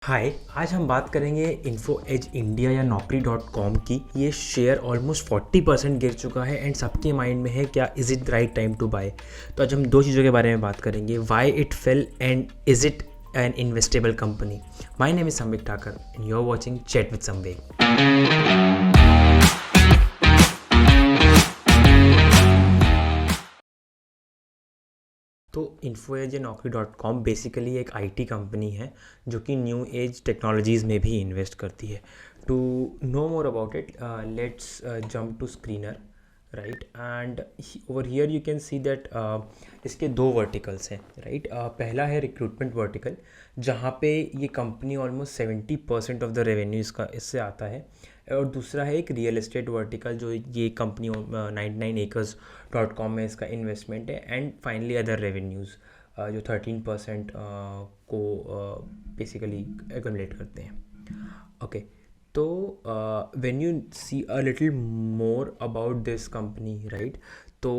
हाय। आज हम बात करेंगे इन्फो एज इंडिया या Naukri.com की। ये शेयर ऑलमोस्ट 40% गिर चुका है एंड सबके माइंड में है क्या is it the right time to buy. तो आज हम दो चीज़ों के बारे में बात करेंगे, why it fail and is it an investable company. My name is Sambik Thakar and you are watching chat with Sambik. तो इन्फो एज या Naukri.com बेसिकली एक आईटी कंपनी है जो कि न्यू एज टेक्नोलॉजीज़ में भी इन्वेस्ट करती है। To know more about it, let's jump to screener, right. And over here you can see that इसके दो वर्टिकल्स हैं, राइट। पहला है रिक्रूटमेंट वर्टिकल, जहाँ पे ये company almost 70% of the revenue इससे आता है। और दूसरा है एक रियल एस्टेट वर्टिकल, जो ये कंपनी 99acres.com में इसका इन्वेस्टमेंट है। एंड फाइनली अदर रेवेन्यूज़ जो 13% को बेसिकली एक्यूमुलेट करते हैं। ओके, तो when you see a little more about this company, right, तो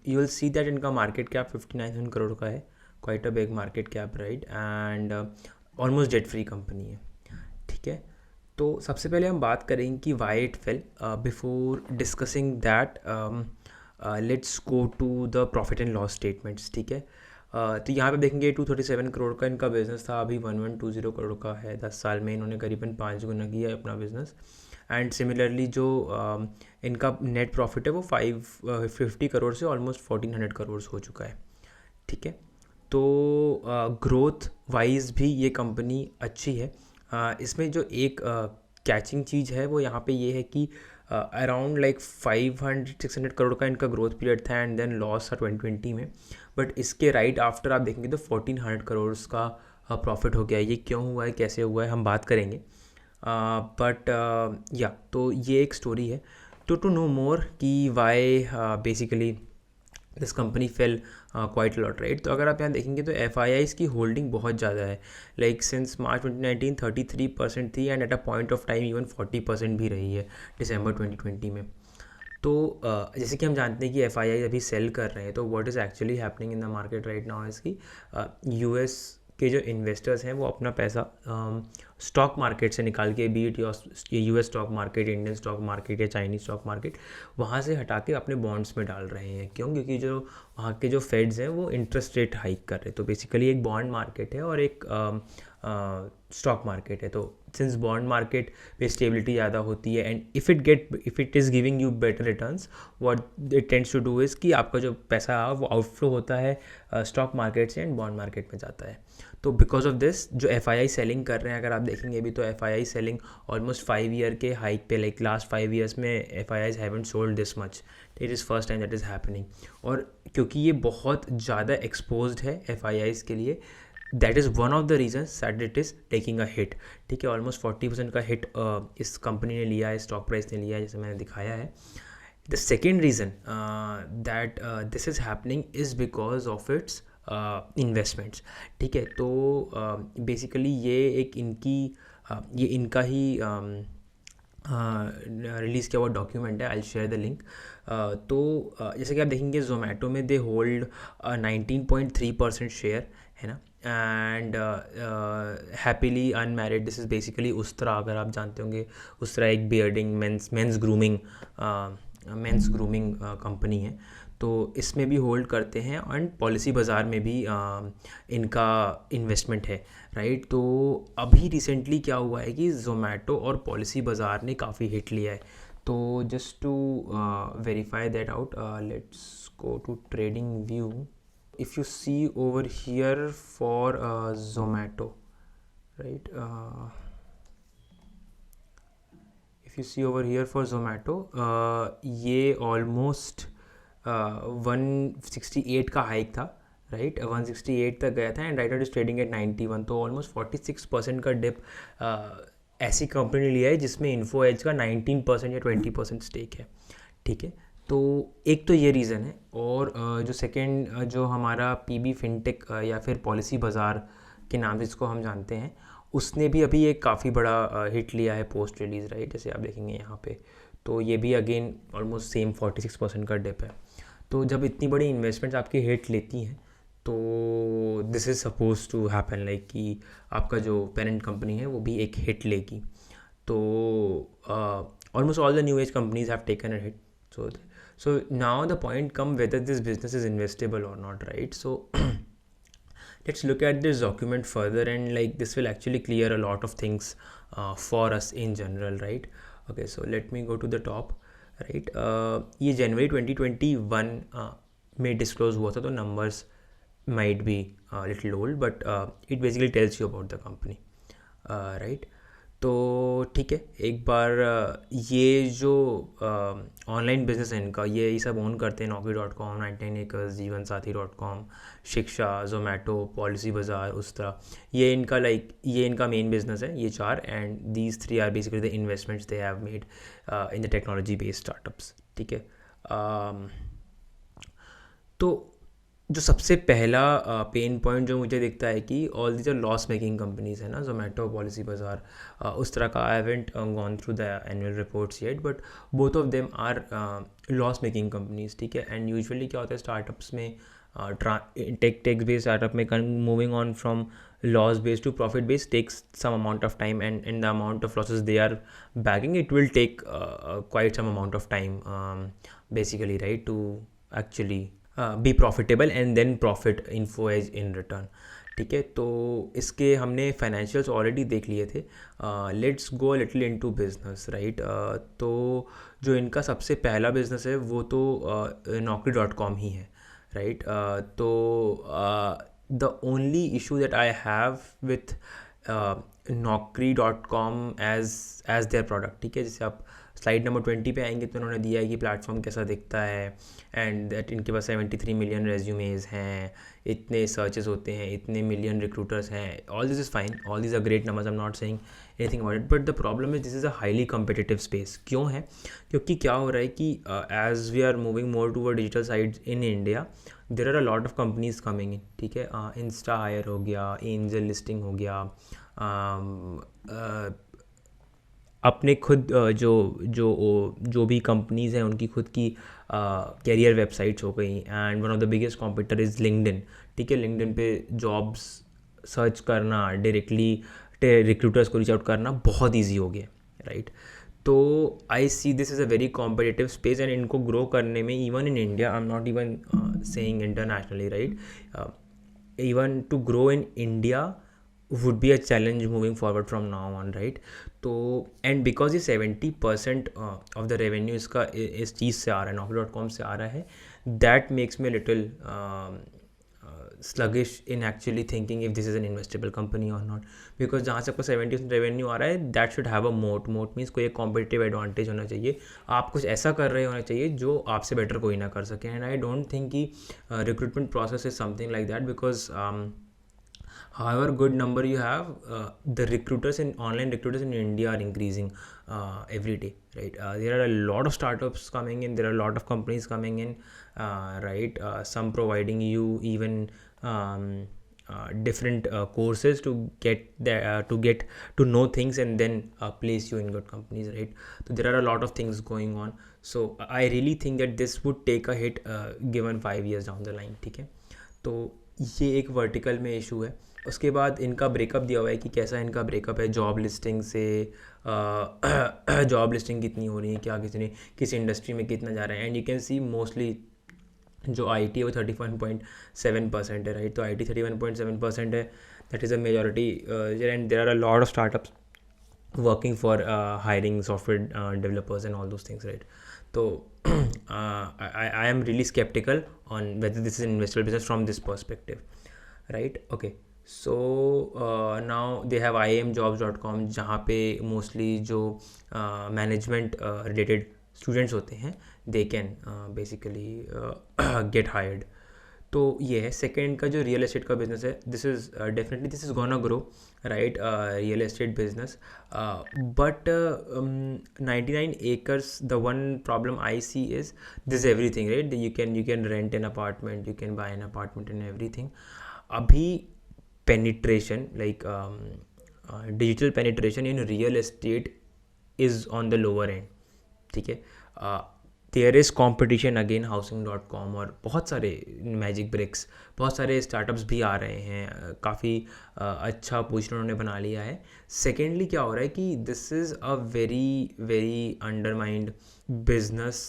यू विल सी दैट इनका मार्केट कैप 59,000 करोड़ का है, quite a big market cap, right. And almost debt free company है, ठीक है। तो सबसे पहले हम बात करेंगे कि why it fail. Before discussing that let's go to the profit and loss statements, ठीक है। तो यहाँ पे देखेंगे 237 करोड़ का इनका बिज़नेस था, अभी 1120 करोड़ का है। 10 साल में इन्होंने करीबन 5 गुना किया है अपना बिज़नेस। एंड सिमिलरली जो इनका नेट प्रॉफिट है वो 550 करोड़ से ऑलमोस्ट 1400 करोड़ हो चुका है, ठीक है। तो ग्रोथ वाइज भी ये कंपनी अच्छी है। इसमें जो एक कैचिंग चीज़ है वो यहाँ पे ये है कि अराउंड लाइक 500-600 करोड़ का इनका ग्रोथ पीरियड था एंड देन लॉस था 2020 में। बट इसके राइट आफ्टर आप देखेंगे तो 1400 करोड़ का प्रॉफिट हो गया। ये क्यों हुआ है, कैसे हुआ है, हम बात करेंगे। बट या तो ये एक स्टोरी है। तो टू नो मोर कि why basically this company fell quite lot, right. तो अगर आप यहाँ देखेंगे तो FIIs की होल्डिंग बहुत ज़्यादा है। लाइक सिंस मार्च 2019 33% थी and at a point of time even 40% भी रही है दिसंबर 2020 में। तो जैसे कि हम जानते हैं कि FII अभी सेल कर रहे हैं, तो what is actually happening in the market right now is कि US के जो इन्वेस्टर्स हैं वो अपना पैसा स्टॉक मार्केट से निकाल के, B it US stock market, Indian stock market या चाइनीज स्टॉक मार्केट, वहाँ से हटा के अपने बॉन्ड्स में डाल रहे हैं। क्यों? क्योंकि जो वहाँ के जो फेड्स हैं वो इंटरेस्ट रेट हाइक कर रहे हैं। तो बेसिकली एक बॉन्ड मार्केट है और एक स्टॉक मार्केट है। तो सिंस बॉन्ड मार्केट पे स्टेबिलिटी ज़्यादा होती है and if it is giving you better returns, what it tends to do is कि आपका जो पैसा है वो आउटफ्लो होता है स्टॉक मार्केट से एंड बॉन्ड मार्केट में जाता है। तो बिकॉज ऑफ दिस जो FII सेलिंग कर रहे हैं, अगर आप देखेंगे अभी तो FII सेलिंग ऑलमोस्ट 5 ईयर के हाइक पे, लाइक लास्ट 5 ईयर्स में FIIs haven't sold this much. It is first time that is happening. और क्योंकि ये बहुत ज़्यादा एक्सपोज्ड है FIIs के लिए, that is one of the reasons that it is taking a hit, ठीक है। ऑलमोस्ट 40% का हिट इस कंपनी ने लिया है, स्टॉक प्राइस ने लिया है, जैसे मैंने दिखाया है। The second reason that this is happening is because of its investments, ठीक है। तो बेसिकली ये इनका ही रिलीज़ किया हुआ डॉक्यूमेंट है। I share the link. तो जैसे कि आप देखेंगे जोमेटो में दे होल्ड 19.3% शेयर, है ना। And happily unmarried, this is basically उस्तरा, अगर आप जानते होंगे। उस्तरा एक बियर्डिंग मेंस ग्रूमिंग कंपनी है। तो इसमें भी होल्ड करते हैं एंड पॉलिसी बाज़ार में भी इनका इन्वेस्टमेंट है, राइट। तो अभी रिसेंटली क्या हुआ है कि जोमेटो और पॉलिसी बाज़ार ने काफ़ी हिट लिया है। तो just to verify that out, let's go to trading view. If you see over here for Zomato, right, if you see over here for Zomato, ये ऑलमोस्ट 168 का हाइक था, राइट। 168 तक गया था and right now is trading at 91। तो almost 46% का dip ऐसी company ने लिया है जिसमें इन्फो एज का 19% या 20% स्टेक है, ठीक है। तो एक तो ये रीज़न है। और जो सेकेंड जो हमारा PB फिनटेक या फिर पॉलिसी बाज़ार के नाम से जिसको हम जानते हैं, उसने भी अभी एक काफ़ी बड़ा हिट लिया है पोस्ट रिलीज़, राइट। जैसे आप देखेंगे यहाँ पे, तो ये भी अगेन ऑलमोस्ट सेम 46% का डिप है। तो जब इतनी बड़ी इन्वेस्टमेंट्स आपकी हिट लेती हैं तो this is suppose to happen like कि आपका जो पेरेंट कंपनी है वो भी एक हिट लेगी. तो almost all the new age companies have taken a hit. So now the point come whether this business is investable or not, right? So let's look at this document further, and like this will actually clear a lot of things for us in general, right? Okay, so let me go to the top, right? ये जनवरी 2021 में disclose हुआ था, तो numbers might be a little old, but it basically tells you about the company, right? तो ठीक है, एक बार ये जो ऑनलाइन बिजनेस है इनका, ये सब ओन करते हैं Naukri.com, 99acres, जीवनसाथी.com, शिक्षा, जोमेटो, पॉलिसी बाज़ार, उस तरह. ये इनका मेन बिजनेस है, ये चार. And these three are basically the investments they have made in the technology based startups. ठीक है. तो जो सबसे पहला पेन पॉइंट जो मुझे दिखता है कि all these are loss making companies है ना, जोमेटो, पॉलिसी बाज़ार, उस तरह का. I haven't gone through the annual reports yet, but both of them are loss making companies. ठीक है. एंड यूजुअली क्या होता है स्टार्टअप्स में, टेक बेस्ड स्टार्टअप में, moving on from loss based to profit based takes some amount of time, and the amount of losses they are bagging, it will take quite some amount of time basically, right, to actually be profitable and then profit Info Edge in return. ठीक है. तो इसके हमने financials already देख लिए थे. Let's go little into business, right. तो जो इनका सबसे पहला बिजनेस है वो तो Naukri.com ही है, राइट. तो the only issue that I have with Naukri.com as their product. ठीक है. जैसे आप स्लाइड नंबर 20 पे आएंगे तो उन्होंने दिया है कि प्लेटफॉर्म कैसा दिखता है, एंड दैट इनके पास 73 मिलियन रेज्यूमेज हैं, इतने सर्चेस होते हैं, इतने मिलियन रिक्रूटर्स हैं. All this is fine, all this are great numbers, I am not saying anything about it, but the problem is this is a highly competitive space. क्यों है? क्योंकि क्या हो रहा है कि as we are moving more toward digital side in India, there are a lot of companies coming in. ठीक है. इंस्टा हायर हो गया, एंजल लिस्टिंग हो गया, अपने खुद जो भी कंपनीज़ हैं उनकी खुद की कैरियर वेबसाइट्स हो गई. And one of the biggest competitor is LinkedIn. ठीक है. लिंक्डइन पे जॉब्स सर्च करना, डायरेक्टली रिक्रूटर्स को रीच आउट करना बहुत ईजी हो गया, राइट. तो I see this is a very competitive space, and इनको ग्रो करने में, even in India, I am not even saying internationally, right, even to grow in India would be a challenge moving forward from now on, right. तो and because ये 70% of the revenue इसका इस चीज़ से आ रहा है, Naukri.com से आ रहा है, that makes me little sluggish in actually thinking if this is an investable company or not, because जहाँ से आपको 70% रेवेन्यू आ रहा है, that should have a moat. Means कोई एक कॉम्पिटिटिव एडवांटेज होना चाहिए, आप कुछ ऐसा कर रहे होना चाहिए जो आपसे बेटर कोई ना कर सके. एंड आई डोंट थिंक कि recruitment process is something like that, because however good number you have, the online recruiters in India are increasing every day, right. There are a lot of startups coming in, there are a lot of companies coming in, right. Some providing you even different courses to get to know things and then place you in good companies, right. So there are a lot of things going on, so I really think that this would take a hit given 5 years down the line. ठीक है. तो ये एक vertical में issue है. उसके बाद इनका ब्रेकअप दिया हुआ है कि कैसा इनका ब्रेकअप है जॉब लिस्टिंग से. जॉब लिस्टिंग कितनी हो रही है, क्या किस इंडस्ट्री में कितना जा रहा है. And you can C mostly जो IT है वो 31.7% है, राइट. तो IT 31.7% है, that is a majority. And there are a lot of startups working for hiring software developers and all those things, right. So I am really skeptical on whether this is an investable business from this perspective, right. Okay, so now they have iamjobs.com, जहाँ पे mostly जो management related students होते हैं, they can basically get hired. तो ये है. Second का जो रियल एस्टेट का बिजनेस है, this is gonna grow, right. Real estate business, but 99 acres, the one problem I see is this everything, right. You can rent an apartment, you can buy an apartment and everything. अभी penetration, like digital penetration in real estate is on the lower end. ठीक है. There is competition again Housing.com और बहुत सारे magic BRICS, बहुत सारे startups भी आ रहे हैं, काफ़ी अच्छा पोजीशन उन्होंने बना लिया है. सेकेंडली क्या हो रहा है कि this is a very very undermined business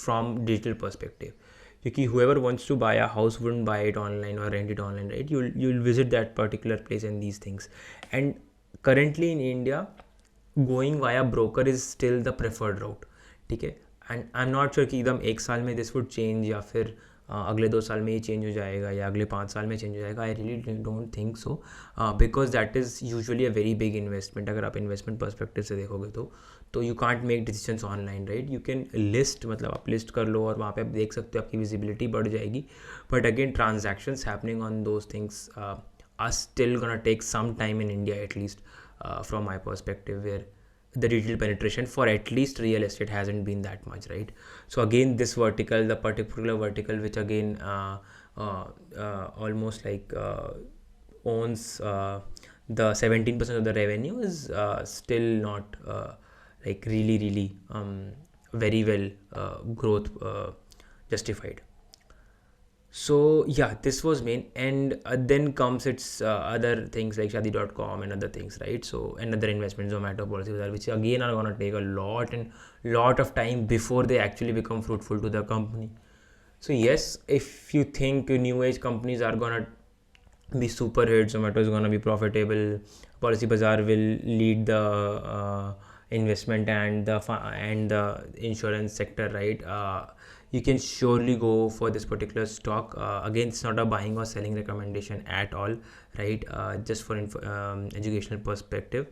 from digital perspective, क्योंकि whoever wants to buy a house wouldn't buy it online or rent it online, right? You'll visit that particular place and these things. And currently in India, going via broker is still the preferred route. ठीक है. And I am not sure कि एकदम एक साल में this would change या फिर अगले 2 साल में ही चेंज हो जाएगा या अगले 5 साल में चेंज हो जाएगा. I really don't think so, because that is usually a very big investment. अगर आप इन्वेस्टमेंट पर्सपेक्टिव से देखोगे तो you can't make decisions online, right? You can list, मतलब आप लिस्ट कर लो और वहाँ पे आप देख सकते हो, आपकी विजिबिलिटी बढ़ जाएगी. But again transactions happening on those things are still gonna take some time in India, at least from my perspective, where the digital penetration for at least real estate hasn't been that much, right? So again, this vertical, the particular vertical which again almost like owns the 17% of the revenue is still not like really very well growth justified. So yeah, this was main, and then comes its other things like Shaadi.com and other things, right? So another investment, Zomato, Policybazaar, which again are gonna take a lot of time before they actually become fruitful to the company. So yes, if you think new age companies are gonna be super hit, Zomato is gonna be profitable, Policybazaar will lead the investment and the insurance sector, right? You can surely go for this particular stock. Again, it's not a buying or selling recommendation at all, right? Just for educational perspective.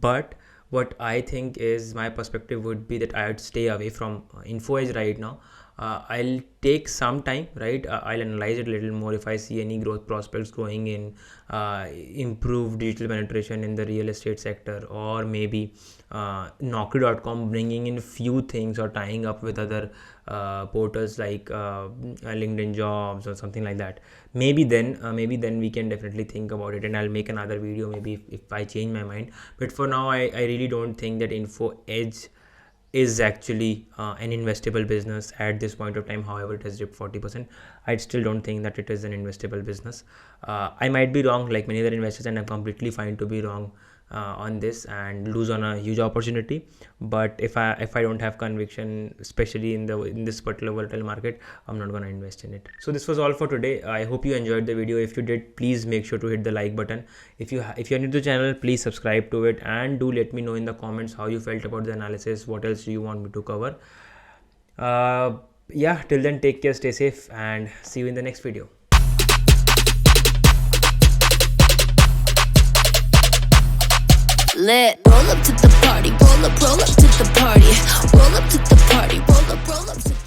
But what I think is, my perspective would be that I would stay away from Info Edge right now. I'll take some time, right? I'll analyze it a little more. If I see any growth prospects going in, improved digital penetration in the real estate sector, or maybe Naukri.com bringing in few things or tying up with other portals like LinkedIn Jobs or something like that, maybe then we can definitely think about it, and I'll make another video maybe if I change my mind. But for now, I really don't think that Info Edge is actually an investable business at this point of time. However, it has dipped 40%. I still don't think that it is an investable business. I might be wrong, like many other investors, and I'm completely fine to be wrong on this and lose on a huge opportunity. But if I don't have conviction, especially in this particular volatile market, I'm not gonna invest in it. So this was all for today. I hope you enjoyed the video. If you did, please make sure to hit the like button. If you're new to the channel, please subscribe to it, and do let me know in the comments how you felt about the analysis. What else do you want me to cover? Yeah, till then, take care, stay safe, and see you in the next video. Lit. Roll up to the party, pull up